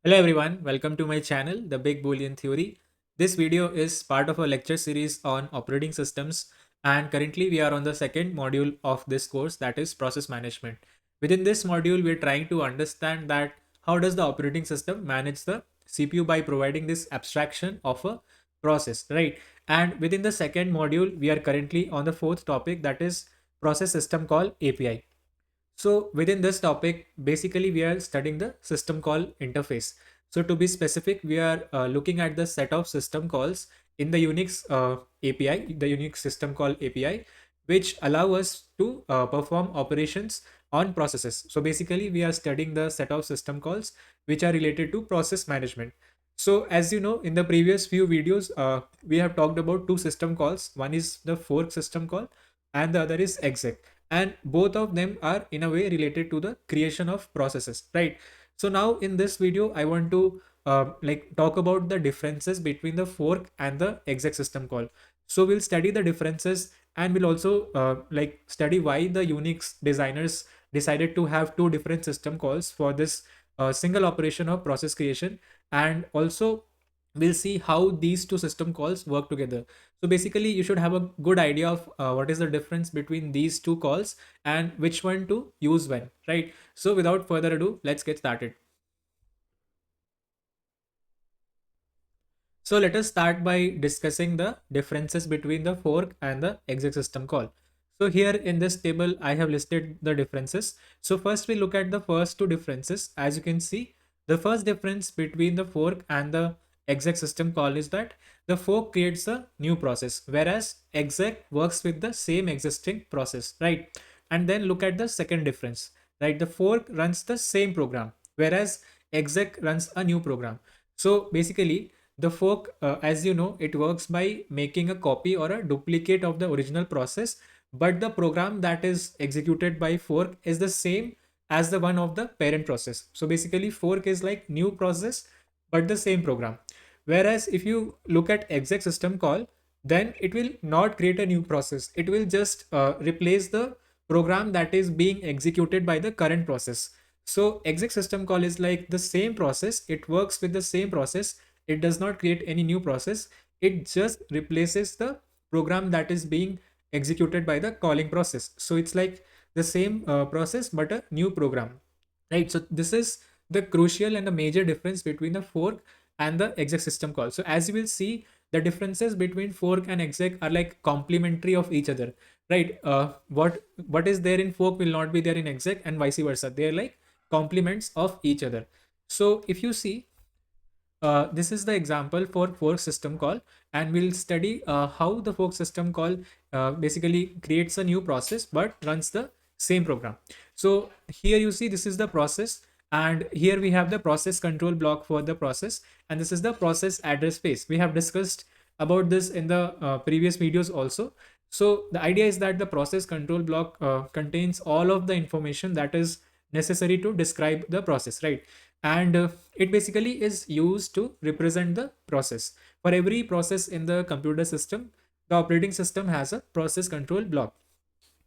Hello everyone, welcome to my channel, The Big Boolean Theory. This video is part of a lecture series on operating systems, and currently we are on the second module of this course, that is process management. Within this module, we are trying to understand that how does the operating system manage the CPU by providing this abstraction of a process, right? And within the second module, we are currently on the fourth topic, that is process system call API. So within this topic, basically we are studying the system call interface. So to be specific, we are looking at the set of system calls in the Unix API, the Unix system call API, which allow us to perform operations on processes. So basically we are studying the set of system calls which are related to process management. So as you know, in the previous few videos, we have talked about two system calls. One is the fork system call and the other is exec, and both of them are in a way related to the creation of processes, right? So now in this video I want to talk about the differences between the fork and the exec system call. So we'll study the differences, and we'll also study why the Unix designers decided to have two different system calls for this single operation of process creation, and also we'll see how these two system calls work together. So basically, you should have a good idea of what is the difference between these two calls and which one to use when, right? So without further ado, let's get started. So let us start by discussing the differences between the fork and the exec system call. So here in this table, I have listed the differences. So first we look at the first two differences. As you can see, the first difference between the fork and the exec system call is that the fork creates a new process, whereas exec works with the same existing process, right? And then look at the second difference, right? The fork runs the same program, whereas exec runs a new program. So basically, the fork, as you know, it works by making a copy or a duplicate of the original process, but the program that is executed by fork is the same as the one of the parent process. So basically, fork is like new process, but the same program. Whereas if you look at exec system call, then it will not create a new process. It will just replace the program that is being executed by the current process. So exec system call is like the same process. It works with the same process. It does not create any new process. It just replaces the program that is being executed by the calling process. So it's like the same process but a new program, right? So this is the crucial and the major difference between the fork and the exec system call. So as you will see, the differences between fork and exec are like complementary of each other, right? What is there in fork will not be there in exec, and vice versa. They are like complements of each other. So if you see, this is the example for fork system call, and we'll study how the fork system call basically creates a new process but runs the same program. So here you see this is the process, and here we have the process control block for the process, and this is the process address space. We have discussed about this in the previous videos also. So the idea is that the process control block contains all of the information that is necessary to describe the process, right? And it basically is used to represent the process. For every process in the computer system, the operating system has a process control block.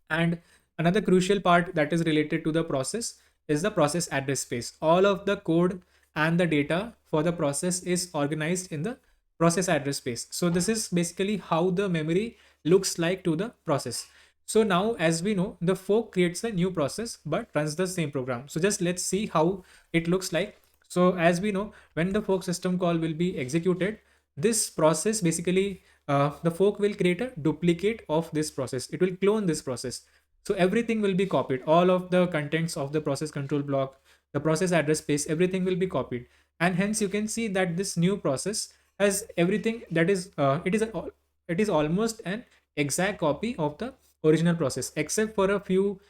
And another crucial part that is related to the process is the process address space. All of the code and the data for the process is organized in the process address space. So this is basically how the memory looks like to the process. So now, as we know, the fork creates a new process but runs the same program. So just let's see how it looks like. So as we know, when the fork system call will be executed, this process basically, the fork will create a duplicate of this process. It will clone this process. So everything will be copied. All of the contents of the process control block, the process address space, everything will be copied. And hence you can see that this new process has everything that is, it is almost an exact copy of the original process, except for a few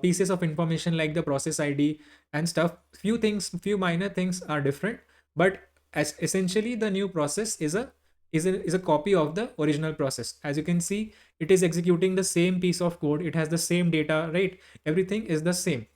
pieces of information like the process ID and stuff. Few things, few minor things are different, but as essentially the new process is a copy of the original process. As you can see, it is executing the same piece of code. It has the same data, right? Everything is the same.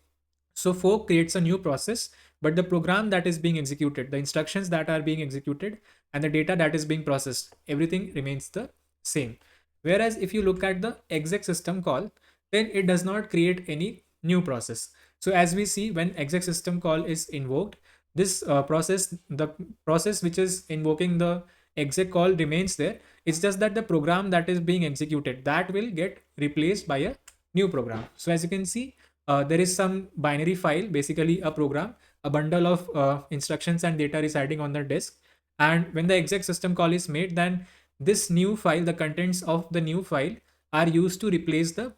So fork creates a new process, but the program that is being executed, the instructions that are being executed, and the data that is being processed, everything remains the same. Whereas if you look at the exec system call, then it does not create any new process. So as we see, when exec system call is invoked, this the process which is invoking the exec call remains there. It's just that the program that is being executed, that will get replaced by a new program. So as you can see, there is some binary file, basically a program, a bundle of instructions and data residing on the disk. And when the exec system call is made, then this new file, the contents of the new file, are used to replace the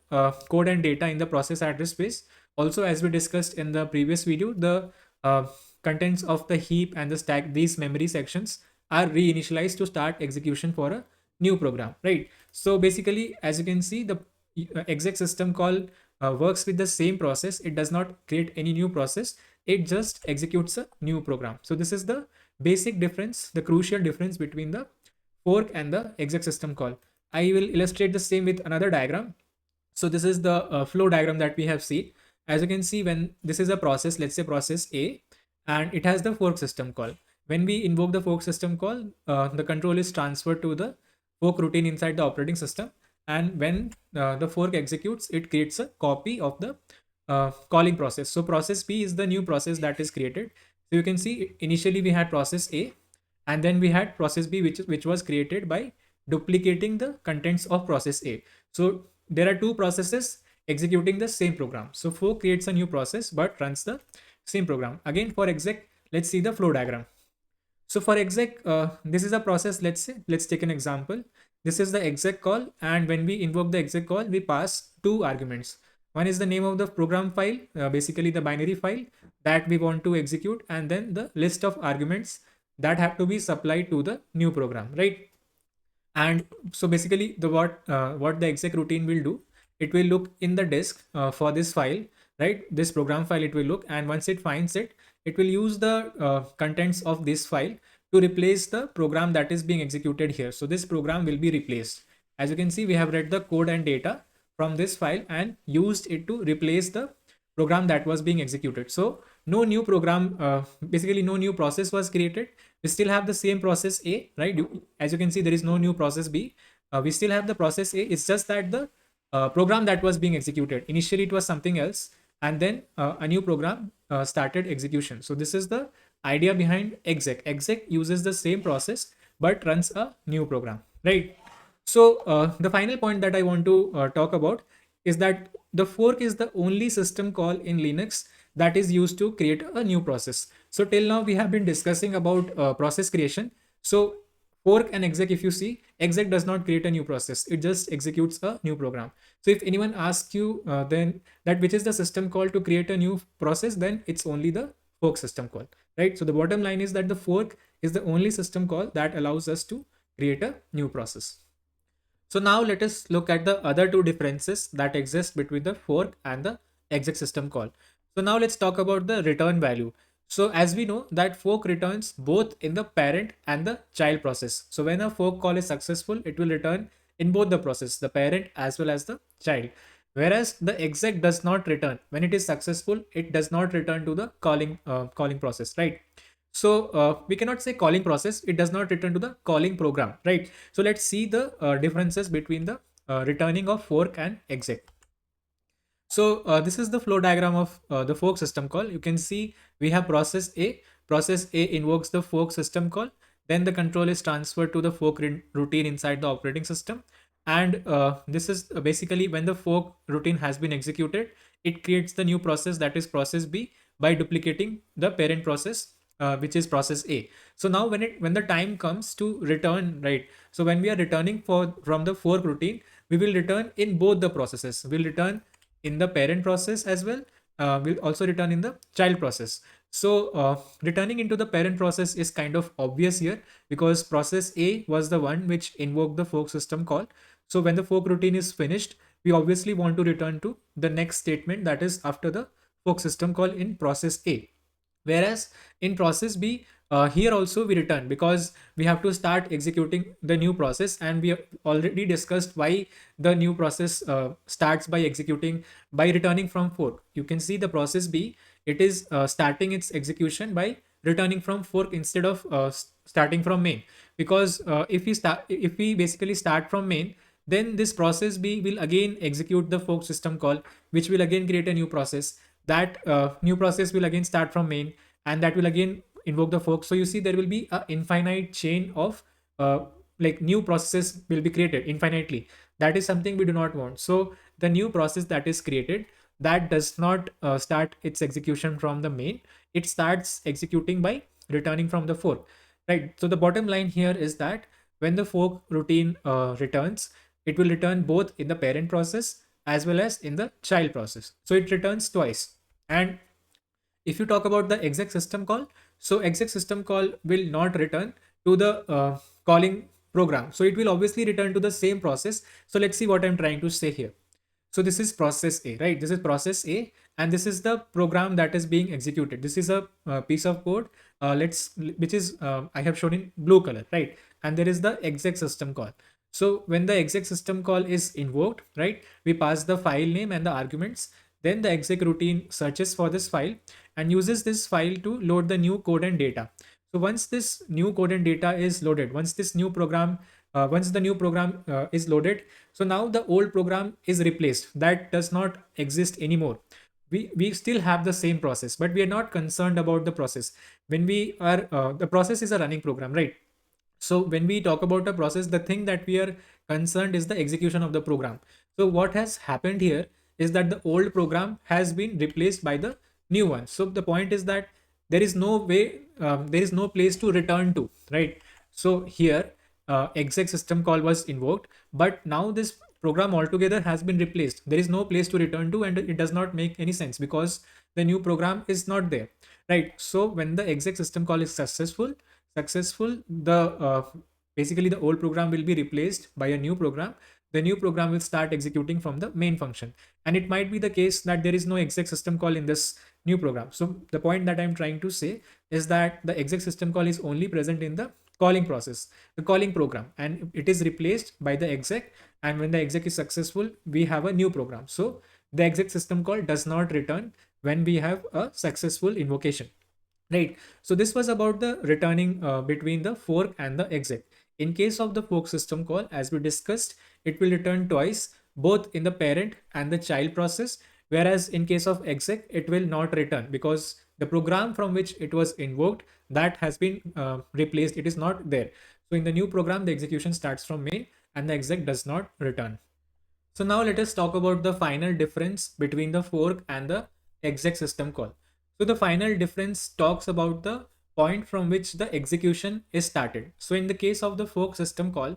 code and data in the process address space. Also, as we discussed in the previous video, the uh, contents of the heap and the stack, these memory sections, are reinitialized to start execution for a new program, right? So basically, as you can see, the exec system call works with the same process. It does not create any new process. It just executes a new program. So this is the basic difference, the crucial difference between the fork and the exec system call. I will illustrate the same with another diagram. So this is the flow diagram that we have seen. As you can see, when this is a process, let's say process A, and it has the fork system call. When we invoke the fork system call, the control is transferred to the fork routine inside the operating system. And when the fork executes, it creates a copy of the calling process. So process B is the new process that is created. So you can see initially we had process A, and then we had process B, which was created by duplicating the contents of process A. So there are two processes executing the same program. So fork creates a new process but runs the same program. Again, for exec, let's see the flow diagram. So for exec, this is a process. Let's take an example. This is the exec call, and when we invoke the exec call, we pass two arguments. One is the name of the program file, basically the binary file that we want to execute, and then the list of arguments that have to be supplied to the new program, right? And so basically, the what the exec routine will do, it will look in the disk for this file, right? This program file, it will look, and once it finds it, it will use the contents of this file to replace the program that is being executed here. So this program will be replaced. As you can see, we have read the code and data from this file and used it to replace the program that was being executed. So no new program, basically no new process was created. We still have the same process A, right? As you can see, there is no new process B. We still have the process A. It's just that the program that was being executed, initially it was something else, and then a new program started execution. So this is the idea behind exec. Exec uses the same process but runs a new program, right? So the final point that I want to talk about is that the fork is the only system call in Linux that is used to create a new process. So till now we have been discussing about process creation. So fork and exec, if you see, exec does not create a new process. It just executes a new program. So if anyone asks you then that which is the system call to create a new process, then it's only the fork system call, right? So the bottom line is that the fork is the only system call that allows us to create a new process. So now let us look at the other two differences that exist between the fork and the exec system call. So now let's talk about the return value. So as we know that fork returns both in the parent and the child process. So when a fork call is successful, it will return in both the process, the parent as well as the child. Whereas the exec does not return. When it is successful, it does not return to the calling process, right? So we cannot say calling process, it does not return to the calling program, right? So let's see the differences between the returning of fork and exec. So this is the flow diagram of the fork system call. You can see we have process A. Process A invokes the fork system call. Then the control is transferred to the fork routine inside the operating system. And this is basically when the fork routine has been executed, it creates the new process, that is process B, by duplicating the parent process, which is process A. So now when the time comes to return, right? So when we are returning from the fork routine, we will return in both the processes. We'll return in the parent process as well. Will also return in the child process. So returning into the parent process is kind of obvious here because process A was the one which invoked the fork system call. So when the fork routine is finished, we obviously want to return to the next statement, that is after the fork system call in process A. Whereas in process B, here also we return because we have to start executing the new process, and we have already discussed why the new process starts by executing by returning from fork. You can see the process B, it is starting its execution by returning from fork instead of starting from main, because if we basically start from main, then this process B will again execute the fork system call, which will again create a new process. That new process will again start from main, and that will again invoke the fork. So you see there will be a infinite chain of like new processes will be created infinitely. That is something we do not want. So the new process that is created, that does not start its execution from the main. It starts executing by returning from the fork, right? So the bottom line here is that when the fork routine returns, it will return both in the parent process as well as in the child process. So it returns twice. And if you talk about the exec system call, so exec system call will not return to the calling program. So it will obviously return to the same process. So let's see what I'm trying to say here. So this is process A, right? This is process A, and this is the program that is being executed. This is a piece of code, which is I have shown in blue color, right? And there is the exec system call. So when the exec system call is invoked, right, we pass the file name and the arguments. Then the exec routine searches for this file and uses this file to load the new code and data. So once this new code and data is loaded, once the new program is loaded, so now the old program is replaced. That does not exist anymore. We still have the same process, but we are not concerned about the process. When we are the process is a running program, right? So when we talk about a process, the thing that we are concerned is the execution of the program. So what has happened here is that the old program has been replaced by the new one. So the point is that there is no way, there is no place to return to, right? So here exec system call was invoked, but now this program altogether has been replaced. There is no place to return to, and it does not make any sense because the new program is not there, right? So when the exec system call is successful, the basically the old program will be replaced by a new program. The new program will start executing from the main function, and it might be the case that there is no exec system call in this new program. So the point that I'm trying to say is that the exec system call is only present in the calling process, the calling program, and it is replaced by the exec. And when the exec is successful, we have a new program. So the exec system call does not return when we have a successful invocation, right? So this was about the returning between the fork and the exec. In case of the fork system call, as we discussed, it will return twice, both in the parent and the child process. Whereas in case of exec, it will not return because the program from which it was invoked, that has been replaced. It is not there. So in the new program, the execution starts from main and the exec does not return. So now let us talk about the final difference between the fork and the exec system call. So the final difference talks about the point from which the execution is started. So in the case of the fork system call,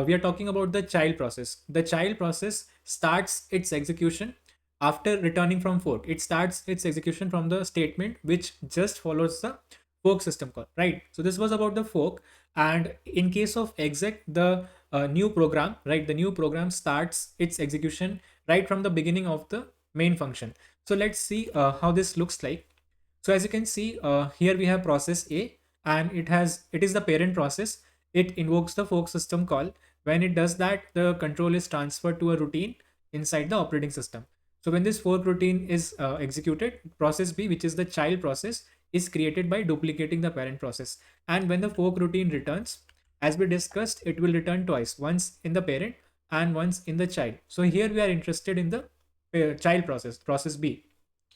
we are talking about the child process. The child process starts its execution after returning from fork. It starts its execution from the statement which just follows the fork system call, right? So this was about the fork. And in case of exec, the new program, right? The new program starts its execution right from the beginning of the main function. So let's see how this looks like. So as you can see, here we have process A, and it is the parent process. It invokes the fork system call. When it does that, the control is transferred to a routine inside the operating system. So when this fork routine is executed, process B, which is the child process, is created by duplicating the parent process. And when the fork routine returns, as we discussed, it will return twice, once in the parent and once in the child. So here we are interested in the child process, process B.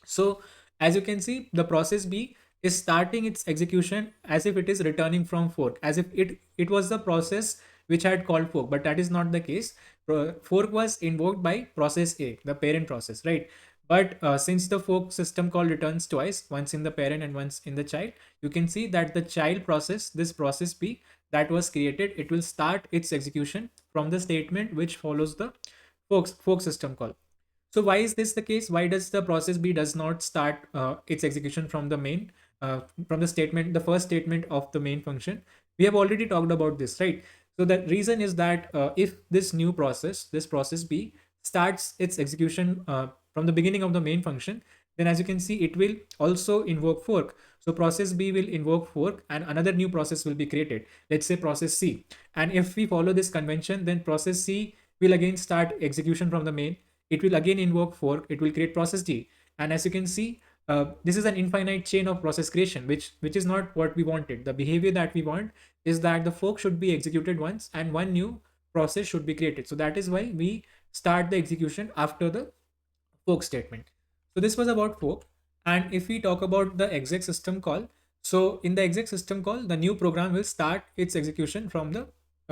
So as you can see, the process B is starting its execution as if it is returning from fork, as if it was the process which had called fork, but that is not the case. Fork was invoked by process A, the parent process, right? But since the fork system call returns twice, once in the parent and once in the child, you can see that the child process, this process B that was created, it will start its execution from the statement which follows the fork system call. So why is this the case? Why does the process B does not start its execution from the main, from the statement, the first statement of the main function? We have already talked about this, right? So the reason is that if this new process, this process B, starts its execution from the beginning of the main function, then as you can see, it will also invoke fork. So process B will invoke fork and another new process will be created. Let's say process C. And if we follow this convention, then process C will again start execution from the main. It will again invoke fork. It will create process D. And as you can see, this is an infinite chain of process creation, which is not what we wanted. The behavior that we want is that the fork should be executed once and one new process should be created. So that is why we start the execution after the fork statement. So this was about fork. And if we talk about the exec system call, So in the exec system call, the new program will start its execution from the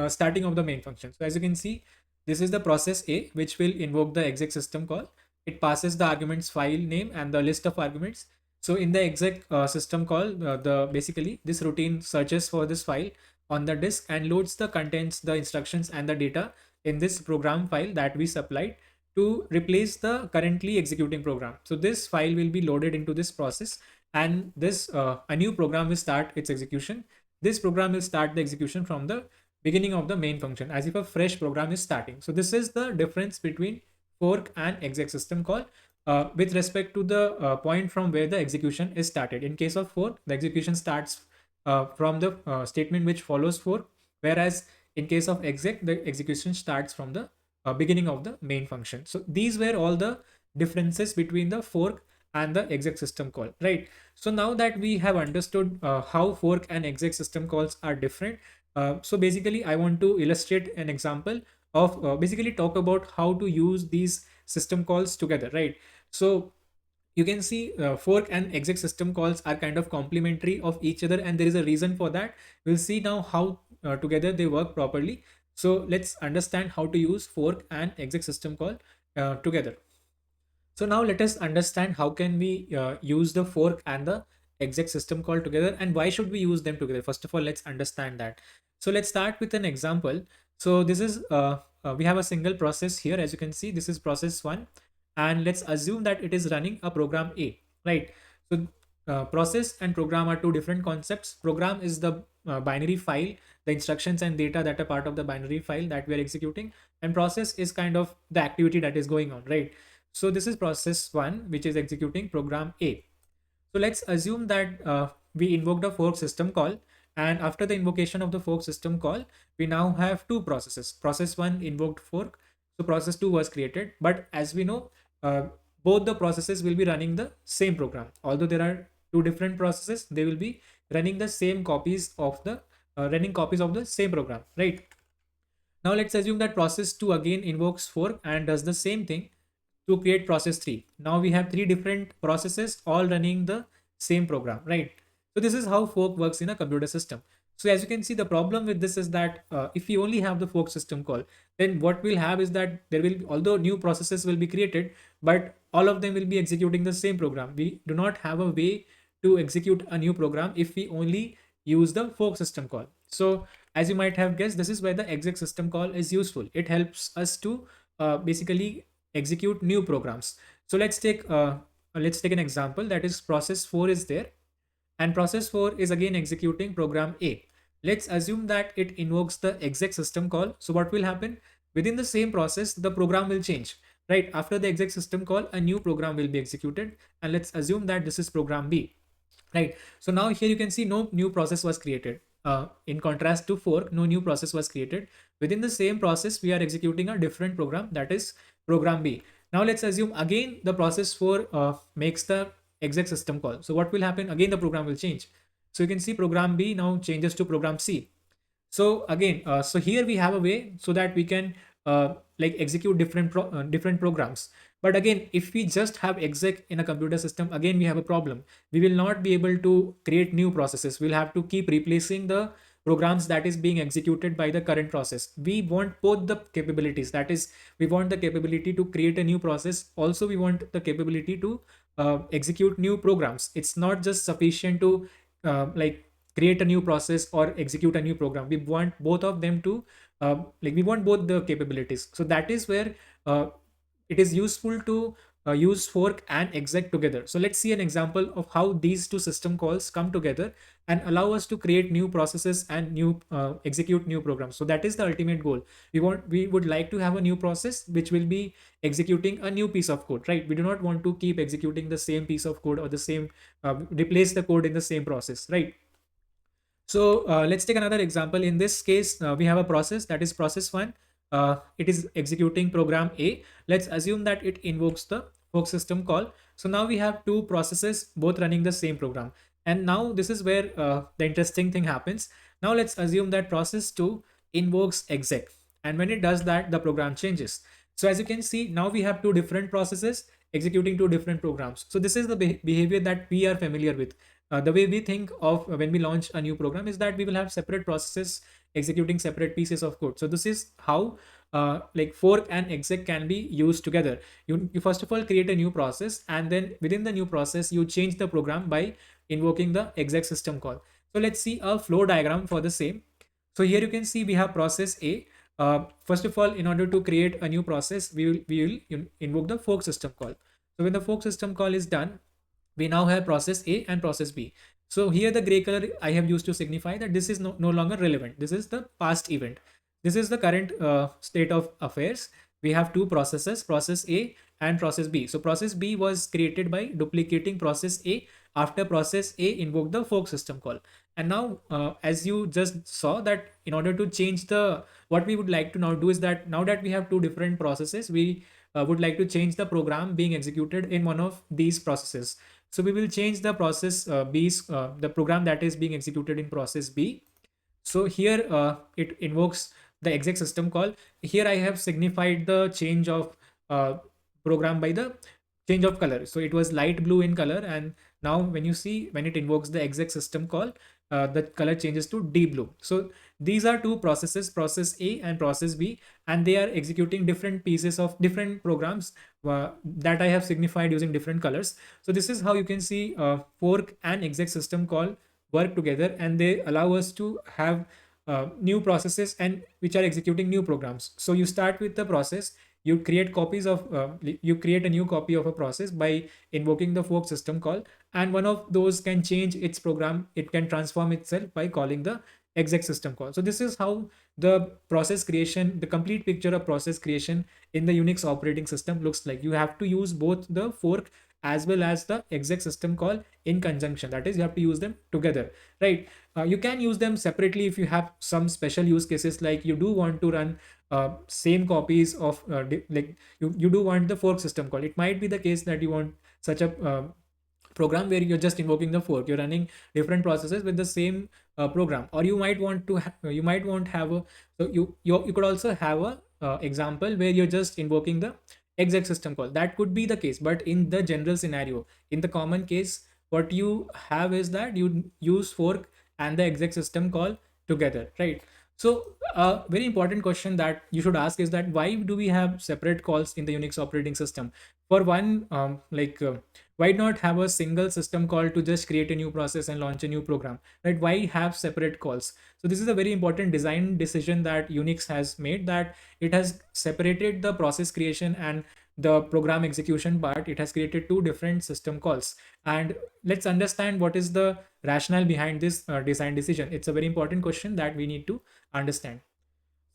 starting of the main function. So as you can see, this is the process A, which will invoke the exec system call. It passes the arguments file name and the list of arguments. So in the exec system call, the basically this routine searches for this file on the disk and loads the contents, the instructions and the data in this program file that we supplied to replace the currently executing program. So this file will be loaded into this process, and this a new program will start its execution. This program will start the execution from the beginning of the main function as if a fresh program is starting. So this is the difference between fork and exec system call with respect to the point from where the execution is started. In case of fork, the execution starts from the statement which follows fork, whereas in case of exec, the execution starts from the beginning of the main function. So these were all the differences between the fork and the exec system call, right? So now that we have understood how fork and exec system calls are different, so basically I want to illustrate an example of basically talk about how to use these system calls together, right? So you can see fork and exec system calls are kind of complementary of each other, and there is a reason for that. We'll see now how together they work properly. So let's understand how to use fork and exec system call together. So now let us understand how can we use the fork and the exec system call together, and why should we use them together. First of all, let's understand that. So let's start with an example. So this is we have a single process here. As you can see, this is process one, and let's assume that it is running a program A, right? So process and program are two different concepts. Program is the binary file, the instructions and data that are part of the binary file that we are executing, and process is kind of the activity that is going on, right? So this is process one, which is executing program A. So let's assume that we invoked a fork system call, and after the invocation of the fork system call, we now have two processes. Process one invoked fork, so process two was created. But as we know, uh, both the processes will be running the same program. Although there are two different processes, they will be running the same copies of the running copies of the same program, right? Now let's assume that process 2 again invokes fork and does the same thing to create process 3. Now we have three different processes all running the same program, right? So this is how fork works in a computer system. So as you can see, the problem with this is that if we only have the fork system call, then what we'll have is that there will, although new processes will be created, but all of them will be executing the same program. We do not have a way to execute a new program if we only use the fork system call. So as you might have guessed, this is where the exec system call is useful. It helps us to basically execute new programs. So let's take an example, that is process 4 is there, and process 4 is again executing program A. Let's assume that it invokes the exec system call. So what will happen? Within the same process, the program will change, right? After the exec system call, a new program will be executed, and let's assume that this is program B, right? So now here you can see no new process was created. In contrast to fork, no new process was created. Within the same process, we are executing a different program, that is program B. Now let's assume again the process 4 makes the exec system call. So what will happen? Again the program will change. So you can see program B now changes to program C. So again, so here we have a way so that we can like execute different programs. But again, if we just have exec in a computer system, again we have a problem. We will not be able to create new processes. We'll have to keep replacing the programs that is being executed by the current process. We want both the capabilities. That is, we want the capability to create a new process. Also, we want the capability to execute new programs. It's not just sufficient to like create a new process or execute a new program. We want both of them to like we want both the capabilities. So that is where it is useful to use fork and exec together. So let's see an example of how these two system calls come together and allow us to create new processes and new execute new programs. So that is the ultimate goal. We would like to have a new process which will be executing a new piece of code, right? We do not want to keep executing the same piece of code or the same replace the code in the same process, right? So let's take another example. In this case, we have a process, that is process one. It is executing program A. Let's assume that it invokes the fork system call. So now we have two processes both running the same program. And now this is where the interesting thing happens. Now let's assume that process 2 invokes exec. And when it does that, the program changes. So as you can see, now we have two different processes executing two different programs. So this is the behavior that we are familiar with. the way we think of when we launch a new program is that we will have separate processes executing separate pieces of code. So this is how like fork and exec can be used together. You first of all create a new process, and then within the new process you change the program by invoking the exec system call. So let's see a flow diagram for the same. So here you can see we have process A. First of all, in order to create a new process, we will invoke the fork system call. So when the fork system call is done, we now have process A and process B. So here the gray color I have used to signify that this is no longer relevant. This is the past event. This is the current state of affairs. We have two processes, process A and process B. So process B was created by duplicating process A after process A invoked the fork system call. And now, as you just saw that in order to change the, what we would like to now do is that now that we have two different processes, we would like to change the program being executed in one of these processes. So we will change the process B's, the program that is being executed in process B. So here it invokes the exec system call. Here I have signified the change of uh, program by the change of color. So it was light blue in color, and now when you see when it invokes the exec system call, the color changes to deep blue. So these are two processes, process A and process B, and they are executing different pieces of different programs that I have signified using different colors. So this is how you can see fork and exec system call work together, and they allow us to have new processes and which are executing new programs. So you start with the process, you create copies of you create a new copy of a process by invoking the fork system call, and one of those can change its program, it can transform itself by calling the exec system call. So this is how the process creation, the complete picture of process creation in the Unix operating system looks like. You have to use both the fork as well as the exec system call in conjunction. That is, you have to use them together, right? You can use them separately if you have some special use cases, like you do want to run same copies of like you do want the fork system call. It might be the case that you want such a program where you're just invoking the fork, you're running different processes with the same program. Or you might want to you might want have a, so you could also have a example where you're just invoking the exec system call. That could be the case, but in the general scenario, in the common case, what you have is that you use fork and the exec system call together, right? So a very important question that you should ask is that why do we have separate calls in the Unix operating system? For one, why not have a single system call to just create a new process and launch a new program, right? Why have separate calls? So this is a very important design decision that Unix has made, that it has separated the process creation and the program execution part. It has created two different system calls, and let's understand what is the rationale behind this design decision. It's a very important question that we need to understand.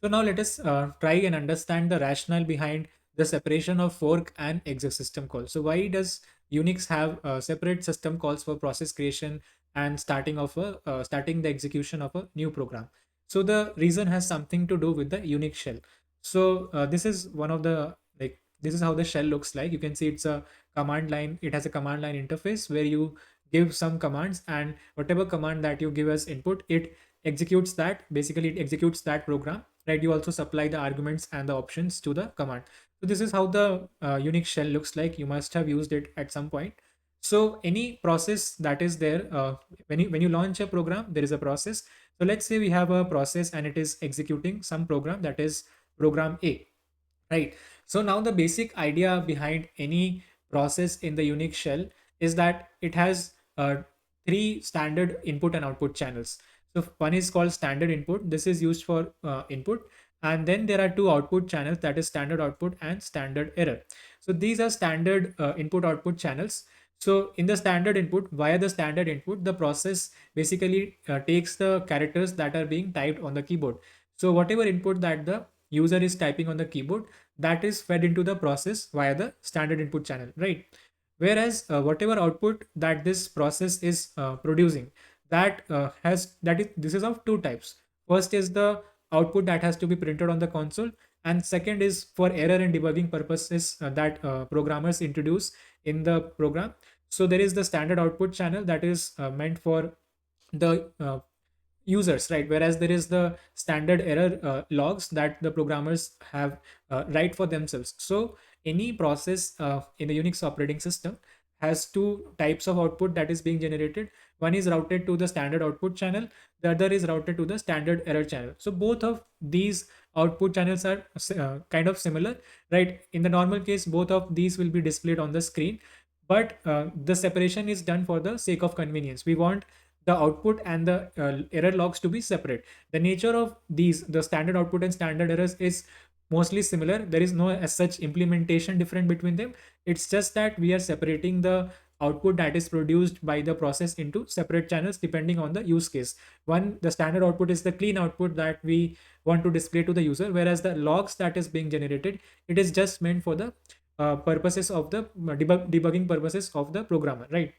So now let us try and understand the rationale behind the separation of fork and exec system call. So why does Unix have separate system calls for process creation and starting the execution of a new program? So the reason has something to do with the Unix shell. So this is one of the, like, this is how the shell looks like. You can see it's a command line. It has a command line interface where you give some commands, and whatever command that you give as input, it executes that. Basically it executes that program, right? You also supply the arguments and the options to the command. So this is how the Unix shell looks like. You must have used it at some point. So any process that is there, when you launch a program, there is a process. So let's say we have a process and it is executing some program, that is program A, right? So now the basic idea behind any process in the Unix shell is that it has three standard input and output channels. So one is called standard input. This is used for input. And then there are two output channels, that is standard output and standard error. So these are standard input output channels. So in the standard input, via the standard input, the process basically takes the characters that are being typed on the keyboard. So whatever input that the user is typing on the keyboard, that is fed into the process via the standard input channel, right? Whereas whatever output that this process is producing, that this is of two types. First is the output that has to be printed on the console, and second is for error and debugging purposes that programmers introduce in the program. So there is the standard output channel that is meant for the users, right? Whereas there is the standard error logs that the programmers have write for themselves. So any process in the Unix operating system has two types of output that is being generated. One is routed to the standard output channel, the other is routed to the standard error channel. So both of these output channels are kind of similar, right? In the normal case, both of these will be displayed on the screen, but the separation is done for the sake of convenience. We want the output and the error logs to be separate. The nature of these, the standard output and standard errors, is mostly similar. There is no as such implementation different between them. It's just that we are separating the output that is produced by the process into separate channels depending on the use case. One, the standard output is the clean output that we want to display to the user, whereas the logs that is being generated, it is just meant for the purposes of the debugging purposes of the programmer, right?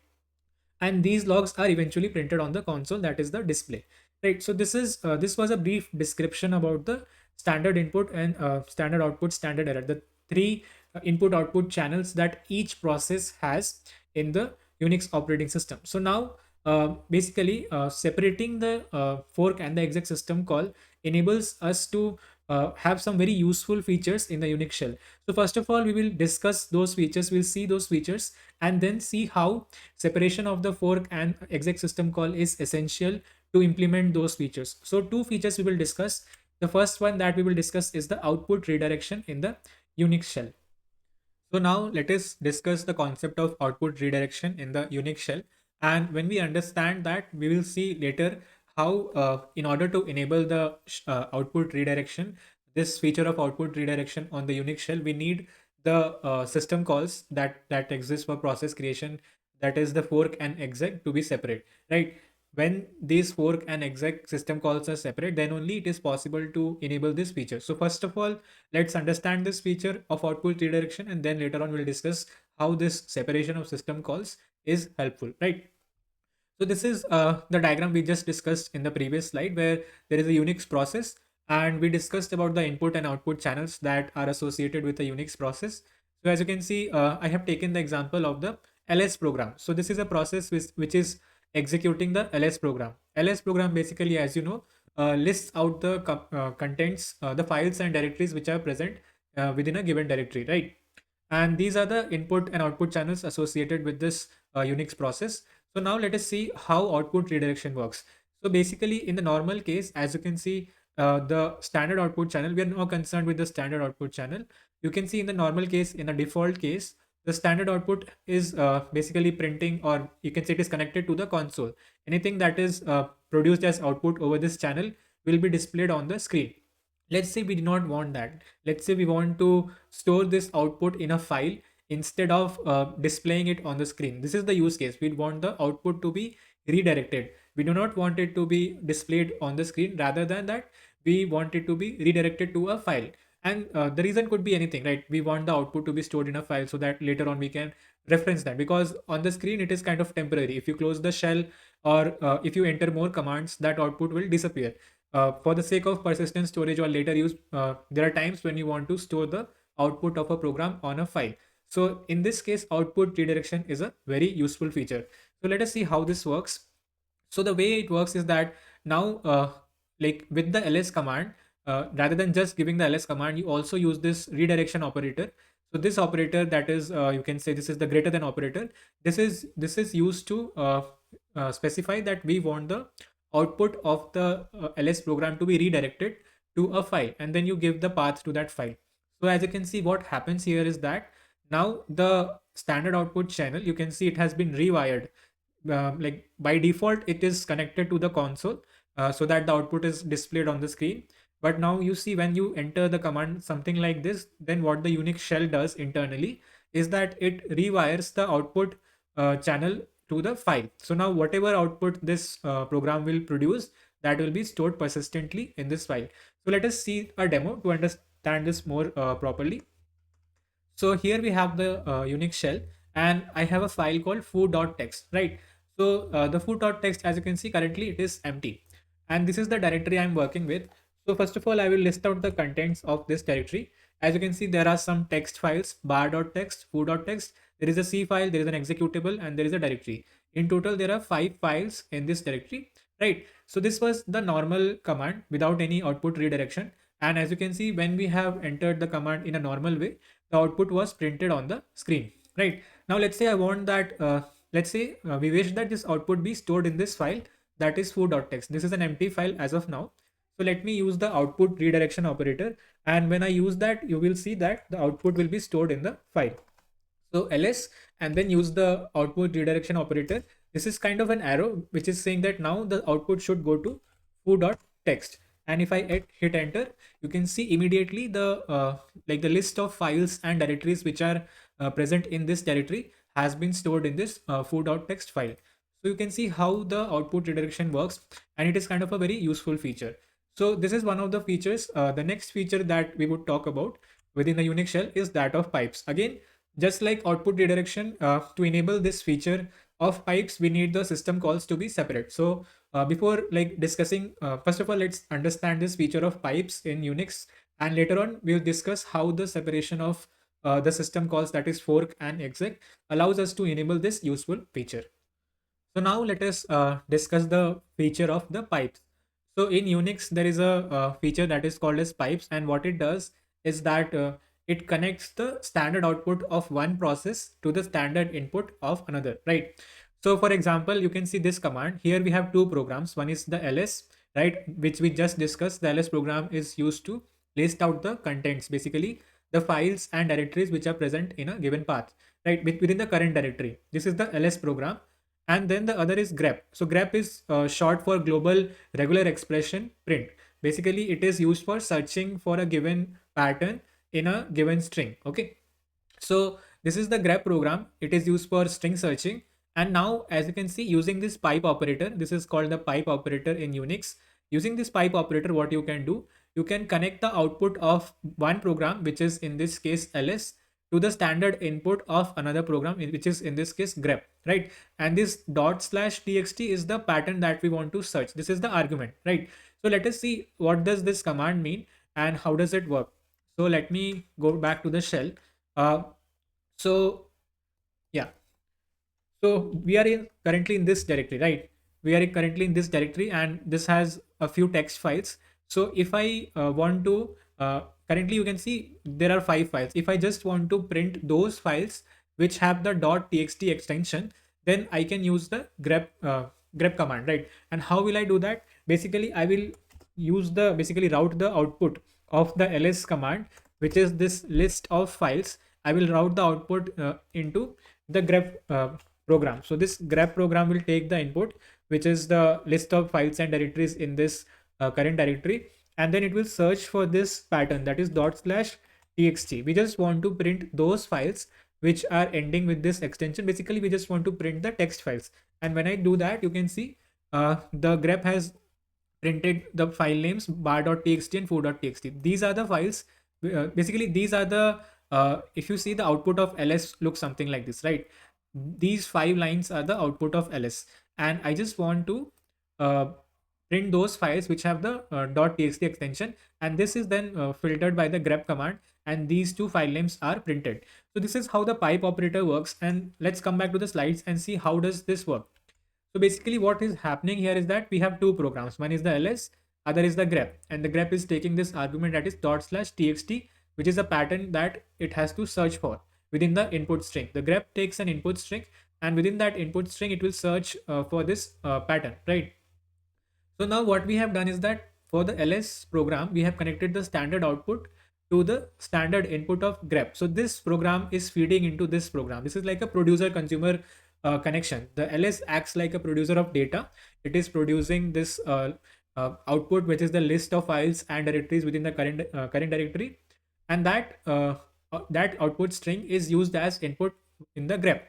And these logs are eventually printed on the console, that is the display, right? So this was a brief description about the standard input and standard output, standard error, the three input output channels that each process has in the Unix operating system. So now basically separating the fork and the exec system call enables us to have some very useful features in the Unix shell. So first of all, we will discuss those features, we'll see those features, and then see how separation of the fork and exec system call is essential to implement those features. So two features we will discuss. The first one that we will discuss is the output redirection in the Unix shell. So now let us discuss the concept of output redirection in the Unix shell. And when we understand that, we will see later how in order to enable the output redirection, this feature of output redirection on the Unix shell, we need the system calls that exist for process creation, that is the fork and exec, to be separate, right? When these fork and exec system calls are separate, then only it is possible to enable this feature. So first of all, let's understand this feature of output redirection, and then later on we'll discuss how this separation of system calls is helpful, right? So this is the diagram we just discussed in the previous slide, where there is a Unix process, and we discussed about the input and output channels that are associated with the Unix process. So as you can see, I have taken the example of the ls program. So this is a process which is executing the ls program. Ls program basically, as you know, lists out the contents, the files and directories which are present within a given directory, right? And these are the input and output channels associated with this Unix process. So now let us see how output redirection works. So basically, in the normal case, as you can see, the standard output channel, we are now concerned with the standard output channel. You can see in the normal case, in the default case, the standard output is basically printing, or you can say it is connected to the console. Anything that is produced as output over this channel will be displayed on the screen. Let's say we do not want that. Let's say we want to store this output in a file instead of displaying it on the screen. This is the use case. We want the output to be redirected. We do not want it to be displayed on the screen. Rather than that, we want it to be redirected to a file. And the reason could be anything, right? We want the output to be stored in a file so that later on we can reference that, because on the screen it is kind of temporary. If you close the shell, or if you enter more commands, that output will disappear. For the sake of persistent storage or later use, there are times when you want to store the output of a program on a file. So in this case, output redirection is a very useful feature. So let us see how this works. So the way it works is that now, like with the ls command, rather than just giving the ls command, you also use this redirection operator. So this operator, that is, you can say this is the greater than operator. This is used to specify that we want the output of the ls program to be redirected to a file, and then you give the path to that file. So as you can see, what happens here is that now the standard output channel, you can see it has been rewired. Like by default it is connected to the console, so that the output is displayed on the screen. But now you see, when you enter the command something like this, then what the Unix shell does internally is that it rewires the output channel to the file. So now whatever output this program will produce, that will be stored persistently in this file. So let us see a demo to understand this more properly. So here we have the Unix shell, and I have a file called foo.txt, right? So the foo.txt, as you can see, currently it is empty, and this is the directory I'm working with. So first of all, I will list out the contents of this directory. As you can see, there are some text files, bar.txt, foo.txt. There is a C file, there is an executable, and there is a directory. In total, there are 5 files in this directory, right? So this was the normal command without any output redirection. And as you can see, when we have entered the command in a normal way, the output was printed on the screen. right? Now let's say I want that, let's say we wish that this output be stored in this file, that is foo.txt. This is an empty file as of now. So let me use the output redirection operator, and when I use that, you will see that the output will be stored in the file. So ls, and then use the output redirection operator. This is kind of an arrow which is saying that now the output should go to foo.txt. And if I hit enter, you can see immediately the like the list of files and directories which are present in this directory has been stored in this foo.txt file. So you can see how the output redirection works, and it is kind of a very useful feature. So this is one of the features. The next feature that we would talk about within the Unix shell is that of pipes. Again, just like output redirection, to enable this feature of pipes, we need the system calls to be separate. So before like discussing, first of all, let's understand this feature of pipes in Unix, and later on we'll discuss how the separation of the system calls, that is fork and exec, allows us to enable this useful feature. So now let us discuss the feature of the pipes. So in Unix, there is a feature that is called as pipes, and what it does is that it connects the standard output of one process to the standard input of another, right? So for example, you can see this command. Here we have two programs. One is the ls, right, which we just discussed. The ls program is used to list out the contents, basically the files and directories which are present in a given path, right, within the current directory. This is the ls program. And then the other is grep. So grep is short for global regular expression print. Basically it is used for searching for a given pattern in a given string. Okay, so this is the grep program. It is used for string searching. And now, as you can see, using this pipe operator, this is called the pipe operator in Unix. Using this pipe operator, what you can do, you can connect the output of one program, which is in this case ls, to the standard input of another program, which is in this case grep, right? And this dot slash txt is the pattern that we want to search. This is the argument, right? So let us see what does this command mean and how does it work. So let me go back to the shell. uh, so yeah, so we are currently in this directory, right? We are currently in this directory, and this has a few text files. So if I want to, currently you can see there are 5 files. If I just want to print those files which have the .txt extension, then I can use the grep command, right? And how will I do that? Basically, I will use the basically route the output of the ls command, which is this list of files. I will route the output into the grep program. So this grep program will take the input, which is the list of files and directories in this current directory, and then it will search for this pattern, that is dot slash txt. We just want to print those files which are ending with this extension. Basically we just want to print the text files, and when I do that, you can see the grep has printed the file names bar.txt and foo.txt. These are the files. Basically these are the if you see, the output of ls looks something like this, right? These 5 lines are the output of ls, and I just want to uh, print those files which have the .txt extension, and this is then filtered by the grep command, and these 2 file names are printed. So this is how the pipe operator works, and let's come back to the slides and see how does this work. So basically what is happening here is that we have 2 programs. One is the ls, other is the grep, and the grep is taking this argument, that is dot slash txt, which is a pattern that it has to search for within the input string. The grep takes an input string, and within that input string it will search for this pattern, right? So now what we have done is that for the ls program, we have connected the standard output to the standard input of grep. So this program is feeding into this program. This is like a producer consumer connection. The ls acts like a producer of data. It is producing this output, which is the list of files and directories within the current directory, and that output string is used as input in the grep.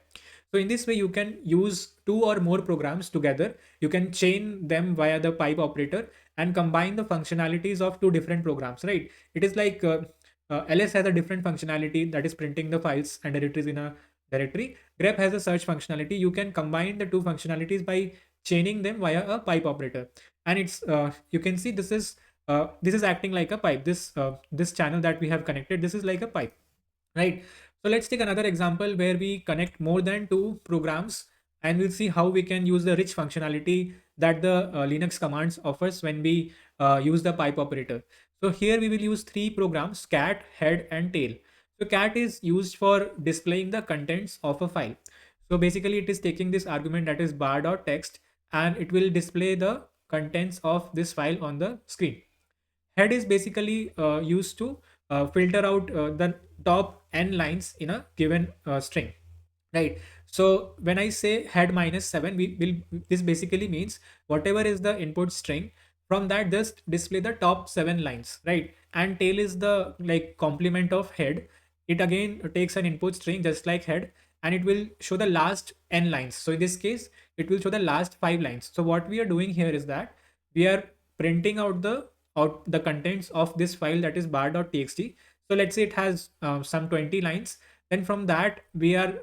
So in this way, you can use 2 or more programs together. You can chain them via the pipe operator and combine the functionalities of 2 different programs, right? It is like ls has a different functionality, that is printing the files and directories in a directory. Grep has a search functionality. You can combine the 2 functionalities by chaining them via a pipe operator, and it's you can see this is acting like a pipe. This channel that we have connected, this is like a pipe, right? So let's take another example where we connect more than 2 programs, and we'll see how we can use the rich functionality that the Linux commands offers when we use the pipe operator. So here we will use 3 programs: cat, head, and tail. So cat is used for displaying the contents of a file. So basically it is taking this argument that is bar.text, and it will display the contents of this file on the screen. Head is basically used to filter out the top n lines in a given string, right? So when I say head -7, we will, this basically means whatever is the input string, from that just display the top 7 lines, right? And tail is the like complement of head. It again takes an input string just like head, and it will show the last n lines. So in this case it will show the last 5 lines. So what we are doing here is that we are printing out the contents of this file, that is bar.txt. So let's say it has some 20 lines. Then from that we are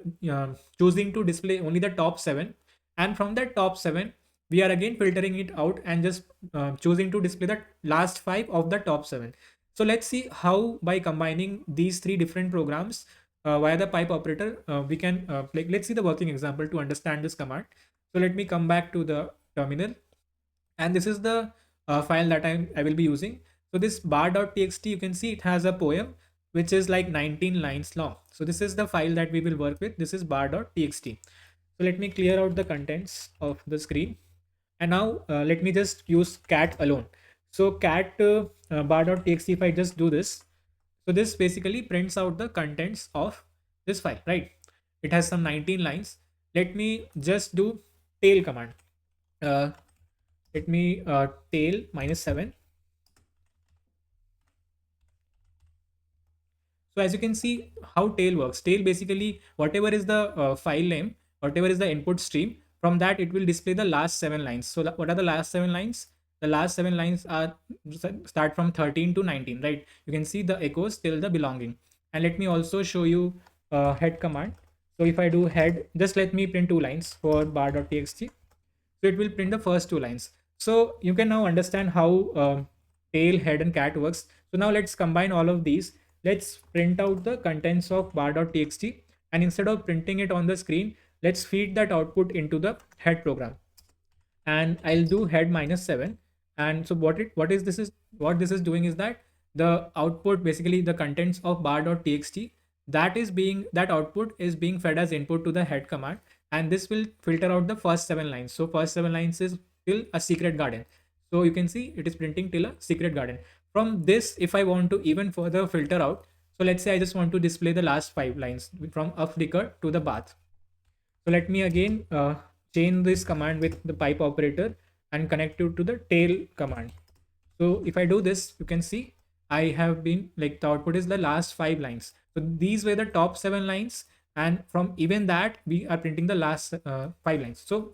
choosing to display only the top 7, and from that top 7 we are again filtering it out and just choosing to display the last 5 of the top 7. So let's see how by combining these three different programs via the pipe operator we can like, let's see the working example to understand this command. So let me come back to the terminal, and this is the file that I will be using. So this bar.txt, you can see it has a poem which is like 19 lines long. So this is the file that we will work with. This is bar.txt. So let me clear out the contents of the screen, and now let me just use cat alone. So cat bar.txt, if I just do this, so this basically prints out the contents of this file, right? It has some 19 lines. Let me just do tail command. uh, Let me tail -7. So as you can see how tail works. Tail basically whatever is the file name, whatever is the input stream, from that it will display the last 7 lines. So what are the last 7 lines? The last 7 lines are start from 13 to 19, right? You can see the echoes till the belonging. And let me also show you head command. So if I do head, just let me print 2 lines for bar.txt. So it will print the first 2 lines. So you can now understand how tail, head, and cat works. So now let's combine all of these. Let's print out the contents of bar.txt, and instead of printing it on the screen, let's feed that output into the head program. And I'll do head -7. And so what this is doing is that the output, basically the contents of bar.txt, that output is being fed as input to the head command, and this will filter out the first 7 lines. So first 7 lines is till a secret garden. So you can see it is printing till a secret garden. From this, if I want to even further filter out, so let's say I just want to display the last 5 lines from a flicker to the bath. So let me again chain this command with the pipe operator and connect it to the tail command. So if I do this, you can see I have been like the output is the last 5 lines. So these were the top 7 lines, and from even that we are printing the last 5 lines. So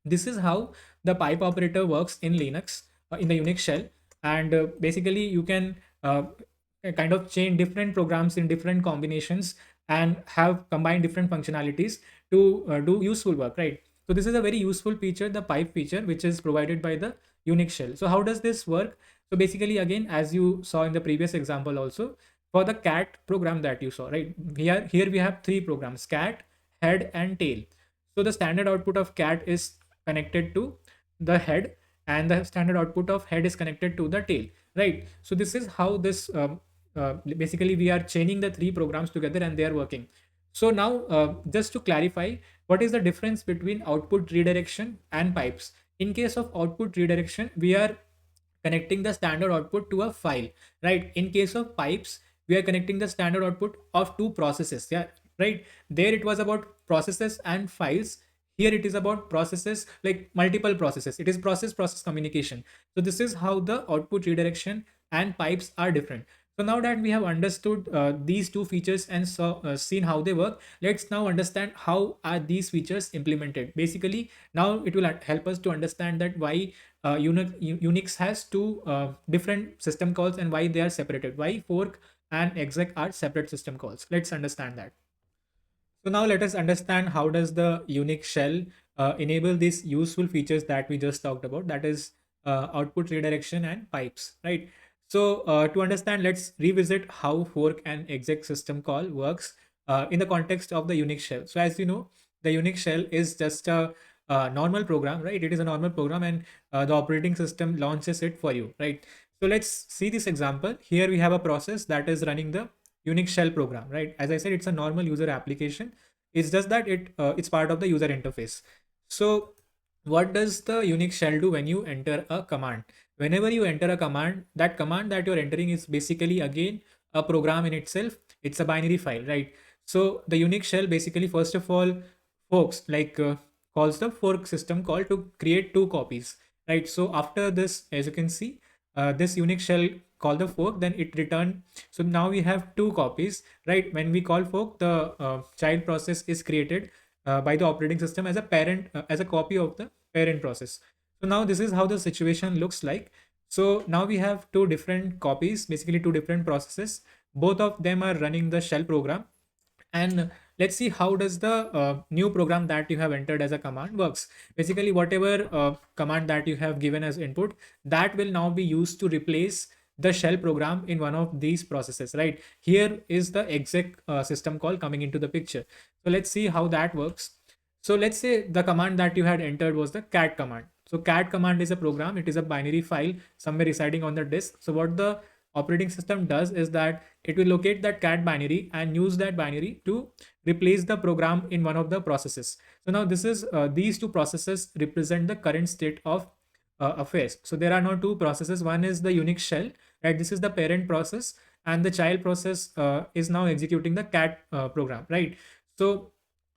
this is how the pipe operator works in Linux, in the Unix shell. And basically you can kind of chain different programs in different combinations and have combined different functionalities to do useful work, right? So this is a very useful feature, the pipe feature, which is provided by the Unix shell. So how does this work? So basically, again, as you saw in the previous example also, for the cat program that you saw, right? Here we have three programs: cat, head, and tail. So the standard output of cat is connected to the head, and the standard output of head is connected to the tail, right? So this is how this basically we are chaining the three programs together and they are working. So now just to clarify, what is the difference between output redirection and pipes? In case of output redirection, we are connecting the standard output to a file, right? In case of pipes, we are connecting the standard output of two processes, yeah, right? There it was about processes and files. Here it is about processes, like multiple processes. It is process communication. So this is how the output redirection and pipes are different. So now that we have understood these two features and seen how they work, let's now understand how are these features implemented. Basically, now it will help us to understand that why Unix has two different system calls and why they are separated. Why fork and exec are separate system calls. Let's understand that. So now let us understand how does the Unix shell enable these useful features that we just talked about, that is output redirection and pipes, right? So to understand, let's revisit how fork and exec system call works in the context of the Unix shell. So as you know, the Unix shell is just a normal program, right? It is a normal program, and the operating system launches it for you, right? So let's see this example. Here we have a process that is running the Unix shell program, right? As I said, it's a normal user application. It's just that it's part of the user interface. So what does the Unix shell do when you enter a command? Whenever you enter a command, that command that you're entering is basically again a program in itself. It's a binary file, right? So the Unix shell basically, first of all, folks calls the fork system call to create two copies, right? So after this, as you can see, this Unix shell call the fork, then it returned. So now we have two copies, right? When we call fork, the child process is created by the operating system as a parent, as a copy of the parent process. So now this is how the situation looks like. So now we have two different copies, basically two different processes. Both of them are running the shell program. And let's see how does the new program that you have entered as a command works. Basically, whatever command that you have given as input, that will now be used to replace the shell program in one of these processes, right? Here is the exec system call coming into the picture. So let's see how that works. So let's say the command that you had entered was the cat command. So cat command is a program. It is a binary file somewhere residing on the disk. So what the operating system does is that it will locate that cat binary and use that binary to replace the program in one of the processes. So now this is these two processes represent the current state of affairs. So there are now two processes. One is the Unix shell, right? This is the parent process, and the child process is now executing the cat program, right? So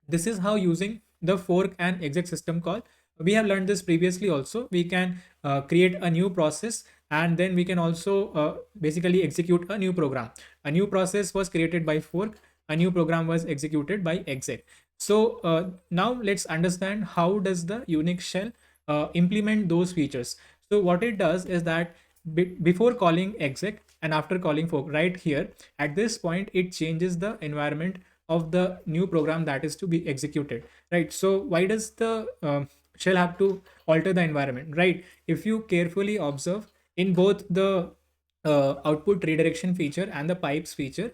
this is how, using the fork and exec system call, we have learned this previously also, we can create a new process, and then we can also basically execute a new program. A new process was created by fork, a new program was executed by exec. So now let's understand how does the Unix shell implement those features. So what it does is that before calling exec and after calling fork, right here at this point, it changes the environment of the new program that is to be executed, right? So why does the shell have to alter the environment, right? If you carefully observe, in both the output redirection feature and the pipes feature,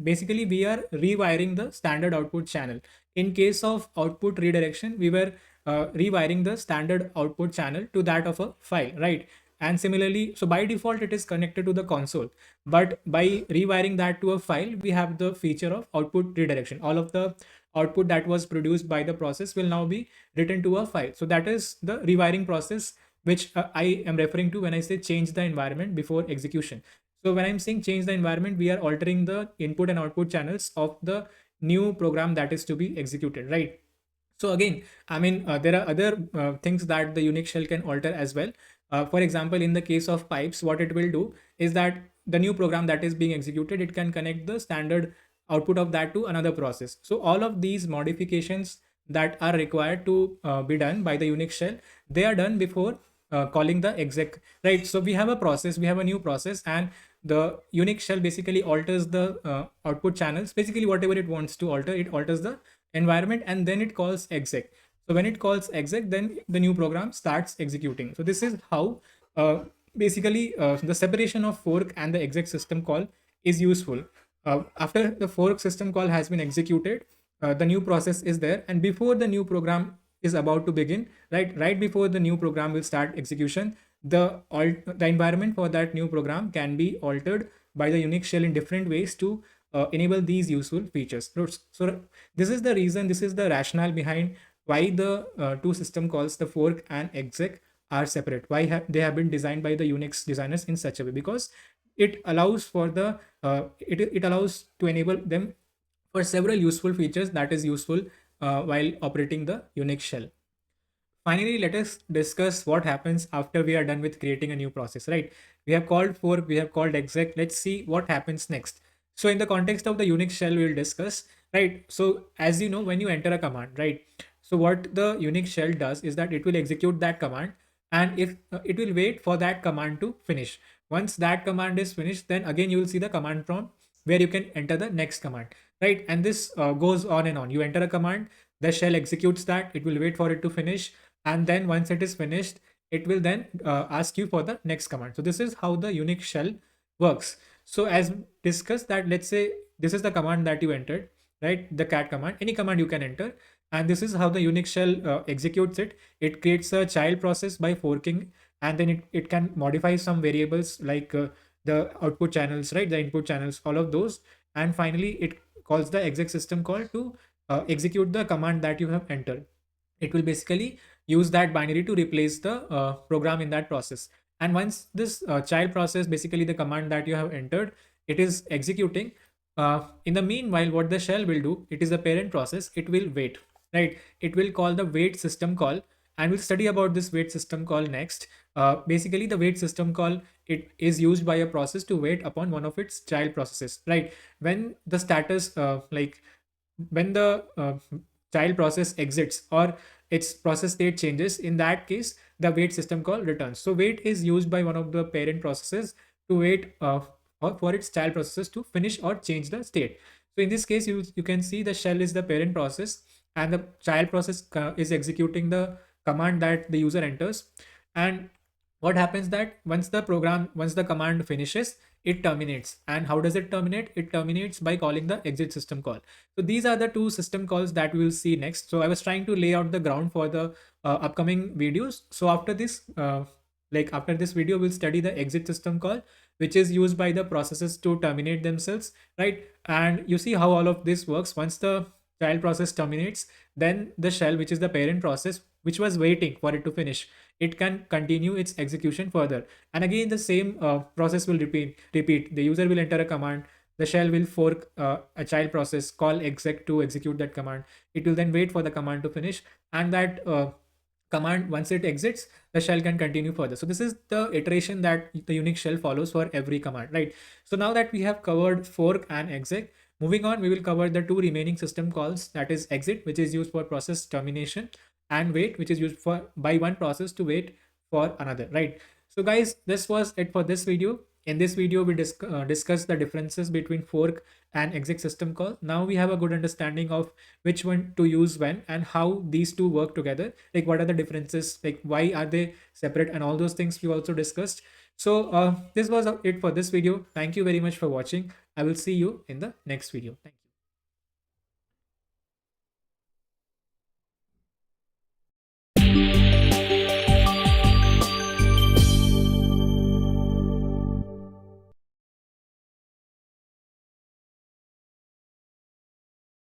basically we are rewiring the standard output channel. In case of output redirection, we were rewiring the standard output channel to that of a file, right? And similarly, so by default it is connected to the console, but by rewiring that to a file, we have the feature of output redirection. All of the output that was produced by the process will now be written to a file. So that is the rewiring process, which I am referring to when I say change the environment before execution. So when I'm saying change the environment, we are altering the input and output channels of the new program that is to be executed, right? So again, I mean, there are other things that the Unix shell can alter as well. For example, in the case of pipes, what it will do is that the new program that is being executed, it can connect the standard output of that to another process. So all of these modifications that are required to be done by the Unix shell, they are done before calling the exec, right? So we have a process, we have a new process, and the Unix shell basically alters the output channels. Basically, whatever it wants to alter, it alters the environment, and then it calls exec. So when it calls exec, then the new program starts executing. So this is how basically the separation of fork and the exec system call is useful. After the fork system call has been executed, the new process is there, and before the new program is about to begin, right before the new program will start execution, the environment for that new program can be altered by the Unix shell in different ways to enable these useful features. So this is the reason, this is the rationale behind why the two system calls, the fork and exec, are separate. Why they have been designed by the Unix designers in such a way, because it allows for the it allows to enable them for several useful features that is useful while operating the Unix shell. Finally, let us discuss what happens after we are done with creating a new process, right? We have called fork, we have called exec. Let's see what happens next. So in the context of the Unix shell, we'll discuss, right? So as you know, when you enter a command, right? So what the Unix shell does is that it will execute that command, and if it will wait for that command to finish. Once that command is finished, then again you will see the command prompt where you can enter the next command, right? And this goes on and on. You enter a command, the shell executes that, it will wait for it to finish, and then once it is finished, it will then ask you for the next command. So this is how the Unix shell works. So as discussed, that let's say this is the command that you entered, right? The cat command, any command you can enter, and this is how the Unix shell executes it. It creates a child process by forking, and then it can modify some variables like the output channels, right? The input channels, all of those, and finally it calls the exec system call to execute the command that you have entered. It will basically use that binary to replace the program in that process. And once this child process, basically the command that you have entered, it is executing, in the meanwhile what the shell will do, it is the parent process, it will wait, right? It will call the wait system call, and we'll study about this wait system call next. Basically the wait system call, it is used by a process to wait upon one of its child processes, right? When the status when the child process exits or its process state changes, in that case the wait system call returns. So wait is used by one of the parent processes to wait or for its child processes to finish or change the state. So in this case, you can see the shell is the parent process, and the child process is executing the command that the user enters. And what happens that once the command finishes, it terminates. And how does it terminate? It terminates by calling the exit system call. So these are the two system calls that we will see next. So I was trying to lay out the ground for the upcoming videos. So after this after this video, we'll study the exit system call, which is used by the processes to terminate themselves, right? And you see how all of this works. Once the child process terminates, then the shell, which is the parent process, which was waiting for it to finish, it can continue its execution further. And again the same process will repeat. The user will enter a command, the shell will fork a child process, call exec to execute that command. It will then wait for the command to finish, and that command, once it exits, the shell can continue further. So this is the iteration that the Unix shell follows for every command, right? So now that we have covered fork and exec, moving on, we will cover the two remaining system calls, that is exit, which is used for process termination, and wait, which is used for by one process to wait for another, right? So guys, this was it for this video. In this video, we discuss the differences between fork and exec system call. Now we have a good understanding of which one to use when and how these two work together. Like what are the differences, like why are they separate, and all those things we also discussed. So this was it for this video. Thank you very much for watching. I will see you in the next video. Thank you.